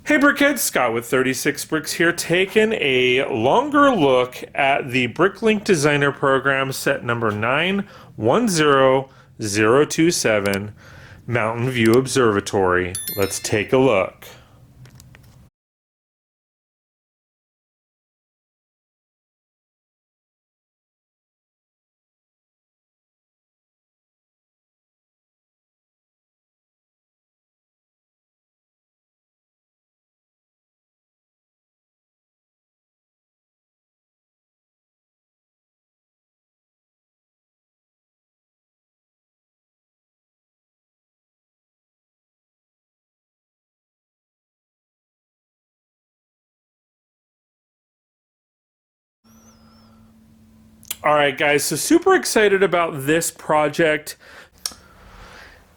Hey Brickheads, Scott with 36 Bricks here, taking a longer look at the Bricklink Designer Program set number 910027, Mountain View Observatory. Let's take a look. Alright guys, so super excited about this project.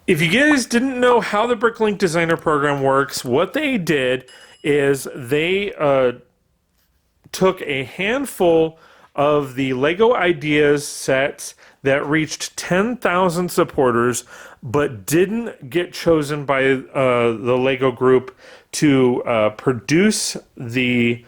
If you guys didn't know how the Bricklink Designer Program works, what they did is they took a handful of the Lego Ideas sets that reached 10,000 supporters but didn't get chosen by the Lego group to produce the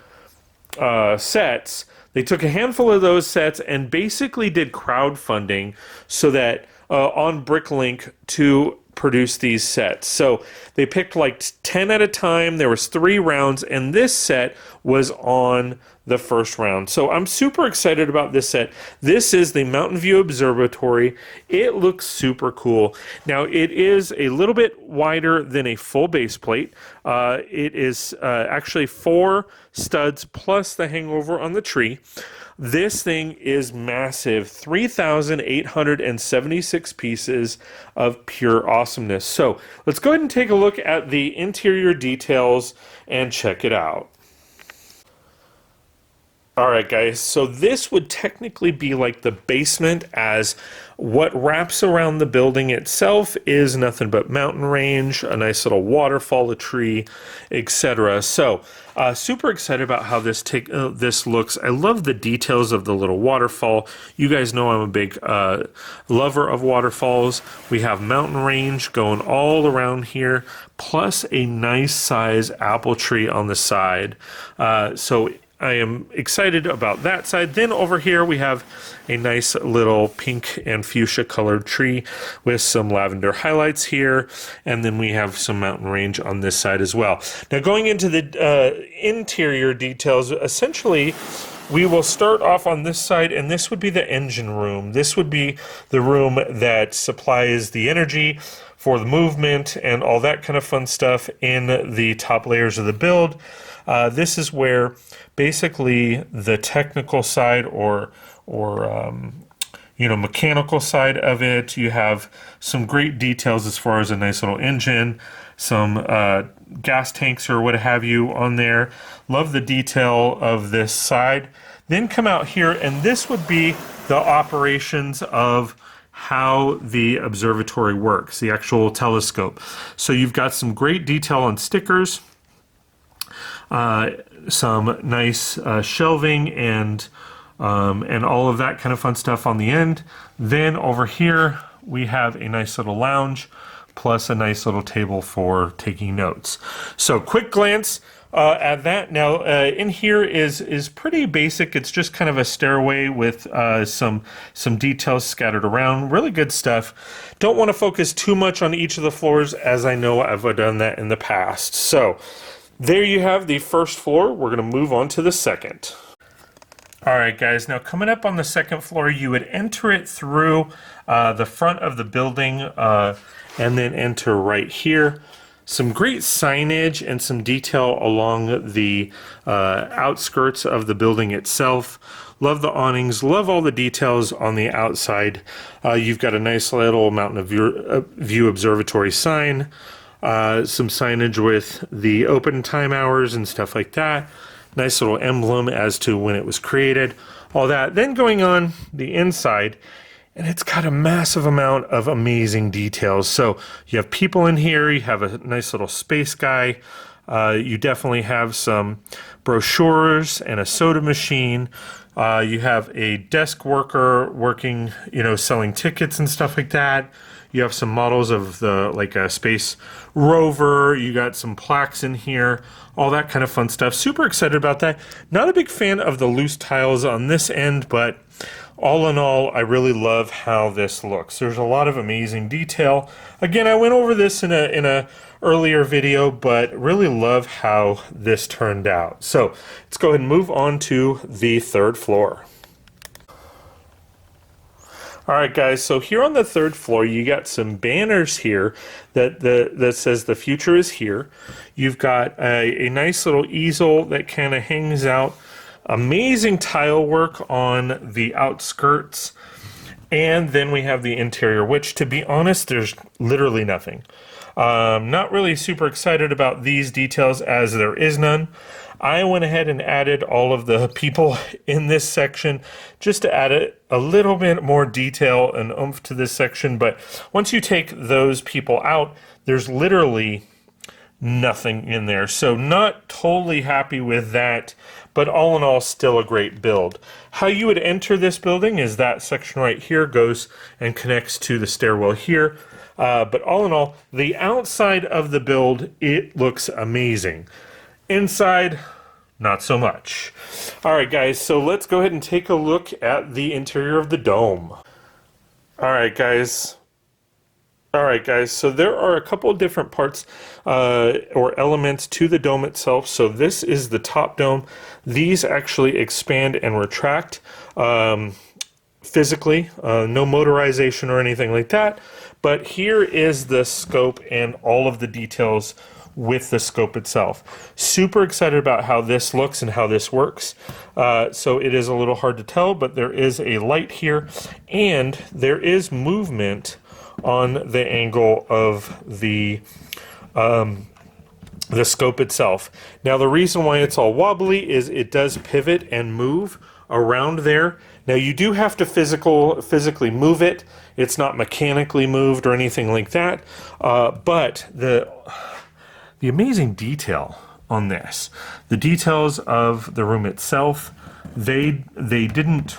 sets. They took a handful of those sets and basically did crowdfunding so that on Bricklink to produce these sets. So they picked like 10 at a time. There was 3 rounds, and this set was on the first round. So I'm super excited about this set. This is the Mountain View Observatory. It looks super cool. Now it is a little bit wider than a full base plate. It is actually 4 studs plus the hangover on the tree. This thing is massive, 3,876 pieces of pure awesomeness. So let's go ahead and take a look at the interior details and check it out. Alright guys, so this would technically be like the basement, as what wraps around the building itself is nothing but mountain range, a nice little waterfall, a tree, etc. So super excited about how this looks. I love the details of the little waterfall. You guys know I'm a big lover of waterfalls. We have mountain range going all around here, plus a nice size apple tree on the side. So I am excited about that side. Then over here we have a nice little pink and fuchsia colored tree with some lavender highlights here, and then we have some mountain range on this side as well. Now going into the interior details, essentially we will start off on this side, and this would be the engine room. This would be the room that supplies the energy for the movement and all that kind of fun stuff in the top layers of the build. This is where basically the technical side or mechanical side of it, you have some great details as far as a nice little engine, some gas tanks or what have you on there. Love the detail of this side. Then come out here, and this would be the operations of how the observatory works, the actual telescope. So you've got some great detail on stickers, some nice shelving and all of that kind of fun stuff on the end. Then over here we have a nice little lounge plus a nice little table for taking notes. So quick glance at that. Now in here is pretty basic. It's just kind of a stairway with some details scattered around. Really good stuff. Don't want to focus too much on each of the floors, as I know I've done that in the past. So there you have the first floor. We're going to move on to the second. Alright guys, now coming up on the second floor, you would enter it through the front of the building and then enter right here. Some great signage and some detail along the outskirts of the building itself. Love the awnings, love all the details on the outside. You've got a nice little Mountain View Observatory sign. Some signage with the open time hours and stuff like that. Nice little emblem as to when it was created, all that. Then going on the inside, and it's got a massive amount of amazing details. So you have people in here, you have a nice little space guy, you definitely have some brochures and a soda machine. You have a desk worker working, selling tickets and stuff like that. You have some models of the like a space rover. You got some plaques in here, all that kind of fun stuff. Super excited about that. Not a big fan of the loose tiles on this end, but all in all, I really love how this looks. There's a lot of amazing detail. Again, I went over this in a earlier video, but really love how this turned out. So let's go ahead and move on to the third floor. All right, guys, so here on the third floor, you got some banners here that says the future is here. You've got a nice little easel that kind of hangs out. Amazing tile work on the outskirts. And then we have the interior, which, to be honest, there's literally nothing. Not really super excited about these details as there is none. I went ahead and added all of the people in this section just to add a little bit more detail and oomph to this section. But once you take those people out, there's literally nothing in there. So not totally happy with that, but all in all, still a great build. How you would enter this building is that section right here goes and connects to the stairwell here. But all in all, the outside of the build, it looks amazing. Inside, not so much. All right, guys, so let's go ahead and take a look at the interior of the dome. All right, guys, so there are a couple of different parts or elements to the dome itself. So this is the top dome. These actually expand and retract physically, no motorization or anything like that. But here is the scope and all of the details with the scope itself. Super excited about how this looks and how this works. So it is a little hard to tell, but there is a light here and there is movement on the angle of the scope itself. Now the reason why it's all wobbly is it does pivot and move around there. Now you do have to physically move it. It's not mechanically moved or anything like that. But the amazing detail on this, the details of the room itself, they didn't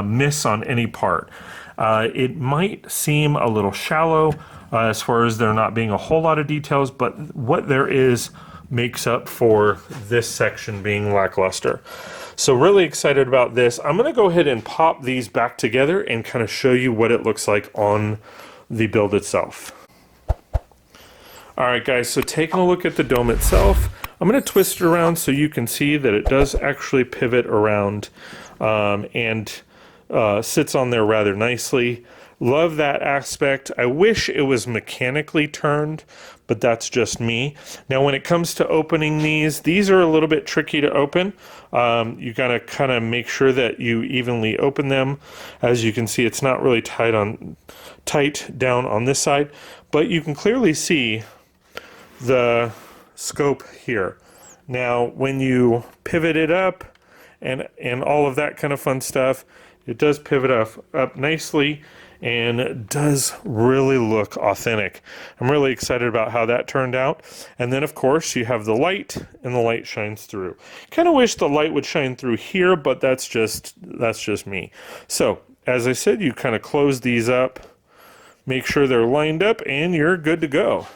miss on any part. It might seem a little shallow as far as there not being a whole lot of details, but what there is makes up for this section being lackluster. So really excited about this. I'm going to go ahead and pop these back together and kind of show you what it looks like on the build itself. All right, guys, so taking a look at the dome itself, I'm going to twist it around so you can see that it does actually pivot around and sits on there rather nicely. Love that aspect. I wish it was mechanically turned, but that's just me. Now when it comes to opening these are a little bit tricky to open. You gotta kind of make sure that you evenly open them. As you can see, it's not really tight down on this side, but you can clearly see the scope here. Now when you pivot it up and all of that kind of fun stuff, it does pivot up nicely and it does really look authentic. I'm really excited about how that turned out. And then of course you have the light, and the light shines through. Kind of wish the light would shine through here, but that's just me. So as I said, you kind of close these up, make sure they're lined up, and you're good to go.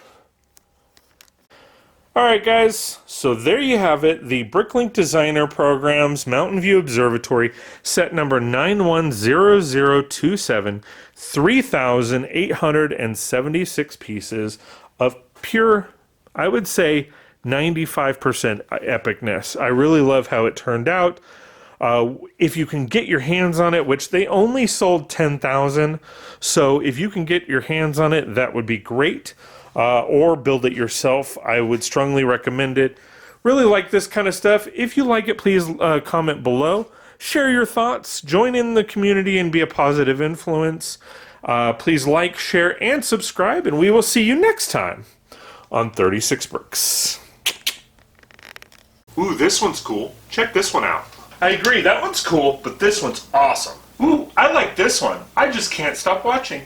Alright guys, so there you have it, the Bricklink Designer Program's Mountain View Observatory, set number 910027, 3,876 pieces of pure, I would say, 95% epicness. I really love how it turned out. If you can get your hands on it, which they only sold 10,000, so if you can get your hands on it, that would be great. Or build it yourself. I would strongly recommend it. Really like this kind of stuff. If you like it, please comment below. Share your thoughts. Join in the community and be a positive influence. Please like, share, and subscribe, and we will see you next time on 36 Bricks. Ooh, this one's cool. Check this one out. I agree, that one's cool, but this one's awesome. Ooh, I like this one. I just can't stop watching.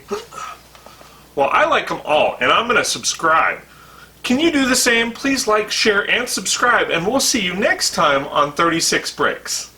Well, I like them all, and I'm going to subscribe. Can you do the same? Please like, share, and subscribe, and we'll see you next time on 36 Bricks.